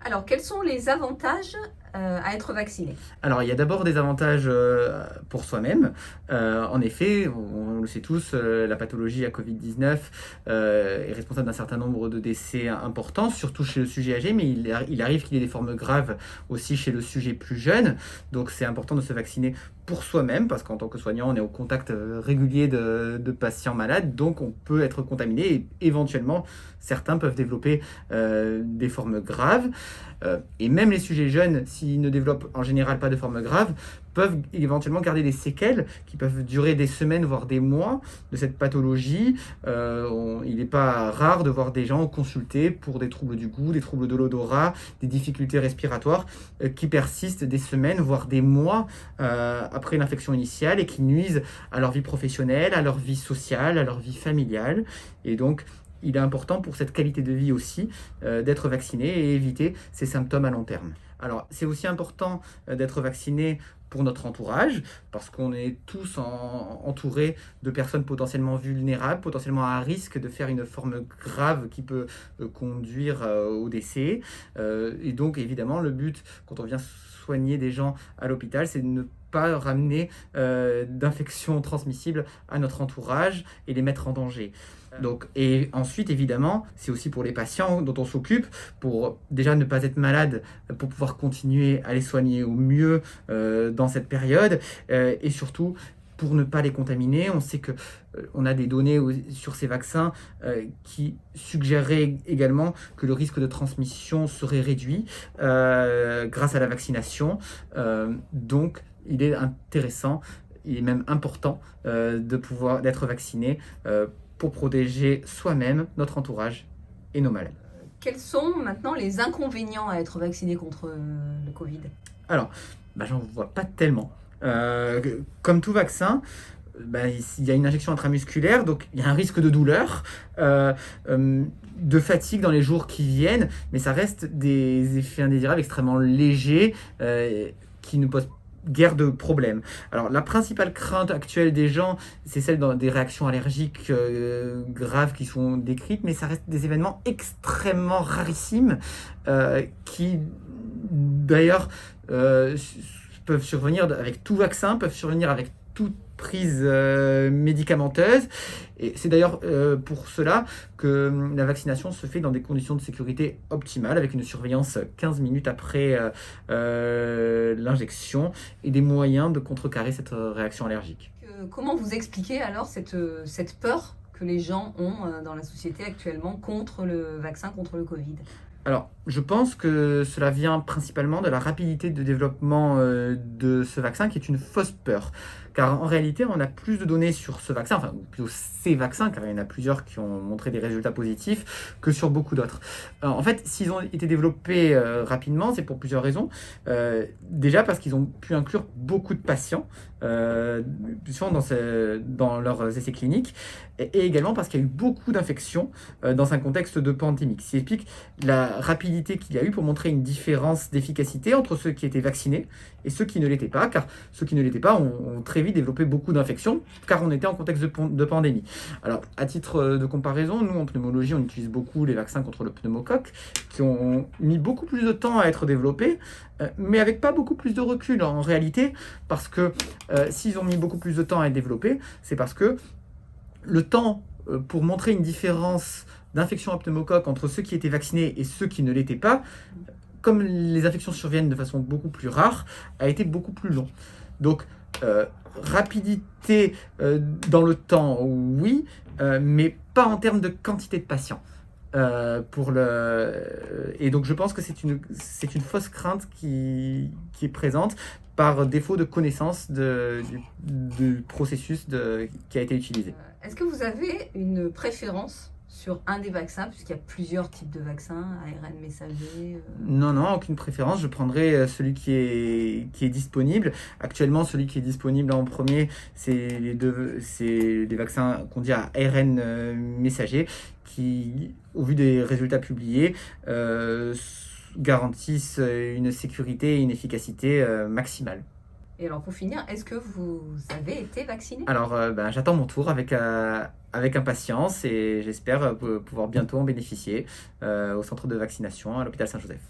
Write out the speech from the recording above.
Alors, quels sont les avantages à être vacciné? Alors, il y a d'abord des avantages pour soi-même. En effet, on le sait tous, la pathologie à Covid-19 est responsable d'un certain nombre de décès importants, surtout chez le sujet âgé, mais il arrive qu'il y ait des formes graves aussi chez le sujet plus jeune. Donc, c'est important de se vacciner pour soi-même, parce qu'en tant que soignant, on est au contact régulier de patients malades, donc on peut être contaminé et éventuellement, certains peuvent développer des formes graves. Et même les sujets jeunes, s'ils ne développent en général pas de forme grave, peuvent éventuellement garder des séquelles qui peuvent durer des semaines, voire des mois de cette pathologie. Il n'est pas rare de voir des gens consulter pour des troubles du goût, des troubles de l'odorat, des difficultés respiratoires qui persistent des semaines, voire des mois après l'infection initiale et qui nuisent à leur vie professionnelle, à leur vie sociale, à leur vie familiale. Et donc, il est important pour cette qualité de vie aussi d'être vacciné et éviter ces symptômes à long terme. Alors, c'est aussi important d'être vacciné pour notre entourage, parce qu'on est tous entourés de personnes potentiellement vulnérables, potentiellement à risque de faire une forme grave qui peut conduire au décès. Et donc, évidemment, le but, quand on vient soigner des gens à l'hôpital, c'est de ne pas ramener d'infections transmissibles à notre entourage et les mettre en danger. Donc, et ensuite, évidemment, c'est aussi pour les patients dont on s'occupe, pour déjà ne pas être malade, pour pouvoir continuer à les soigner au mieux dans cette période, et surtout pour ne pas les contaminer. On sait que on a des données sur ces vaccins qui suggéreraient également que le risque de transmission serait réduit grâce à la vaccination. Donc, il est intéressant, il est même important d'être vacciné pour protéger soi-même, notre entourage et nos malades. Quels sont maintenant les inconvénients à être vacciné contre le Covid? Alors, j'en vois pas tellement. Comme tout vaccin, il y a une injection intramusculaire, donc il y a un risque de douleur, de fatigue dans les jours qui viennent, mais ça reste des effets indésirables extrêmement légers qui ne posent guère de problème. Alors, la principale crainte actuelle des gens, c'est celle des réactions allergiques graves qui sont décrites, mais ça reste des événements extrêmement rarissimes qui, d'ailleurs, peuvent survenir avec tout vaccin, peuvent survenir avec toute prise médicamenteuse. Et c'est d'ailleurs pour cela que la vaccination se fait dans des conditions de sécurité optimales, avec une surveillance 15 minutes après l'injection et des moyens de contrecarrer cette réaction allergique. Comment vous expliquez alors cette peur que les gens ont dans la société actuellement contre le vaccin, contre le Covid? Alors, je pense que cela vient principalement de la rapidité de développement de ce vaccin, qui est une fausse peur. Car en réalité, on a plus de données sur ce vaccin, enfin plutôt ces vaccins, car il y en a plusieurs qui ont montré des résultats positifs, que sur beaucoup d'autres. En fait, s'ils ont été développés rapidement, c'est pour plusieurs raisons. Déjà parce qu'ils ont pu inclure beaucoup de patients, souvent dans leurs essais cliniques, et également parce qu'il y a eu beaucoup d'infections dans un contexte de pandémie, ce qui explique la rapidité qu'il y a eu pour montrer une différence d'efficacité entre ceux qui étaient vaccinés et ceux qui ne l'étaient pas, car ceux qui ne l'étaient pas ont très vite développé beaucoup d'infections, car on était en contexte de pandémie. Alors, à titre de comparaison, nous en pneumologie, on utilise beaucoup les vaccins contre le pneumocoque, qui ont mis beaucoup plus de temps à être développés, mais avec pas beaucoup plus de recul en réalité, parce que s'ils ont mis beaucoup plus de temps à être développés, c'est parce que le temps pour montrer une différence d'infection à pneumocoque entre ceux qui étaient vaccinés et ceux qui ne l'étaient pas, comme les infections surviennent de façon beaucoup plus rare, a été beaucoup plus long. Donc, rapidité dans le temps, oui, mais pas en termes de quantité de patients. Et donc je pense que c'est une fausse crainte qui est présente par défaut de connaissance du processus qui a été utilisé. Est-ce que vous avez une préférence sur un des vaccins, puisqu'il y a plusieurs types de vaccins, ARN messager? Non, aucune préférence. Je prendrai celui qui est disponible. Actuellement, celui qui est disponible en premier, c'est les vaccins qu'on dit à ARN messager, qui, au vu des résultats publiés, garantissent une sécurité et une efficacité maximale. Et alors pour finir, est-ce que vous avez été vacciné? Alors, j'attends mon tour avec impatience et j'espère pouvoir bientôt en bénéficier au centre de vaccination à l'hôpital Saint-Joseph.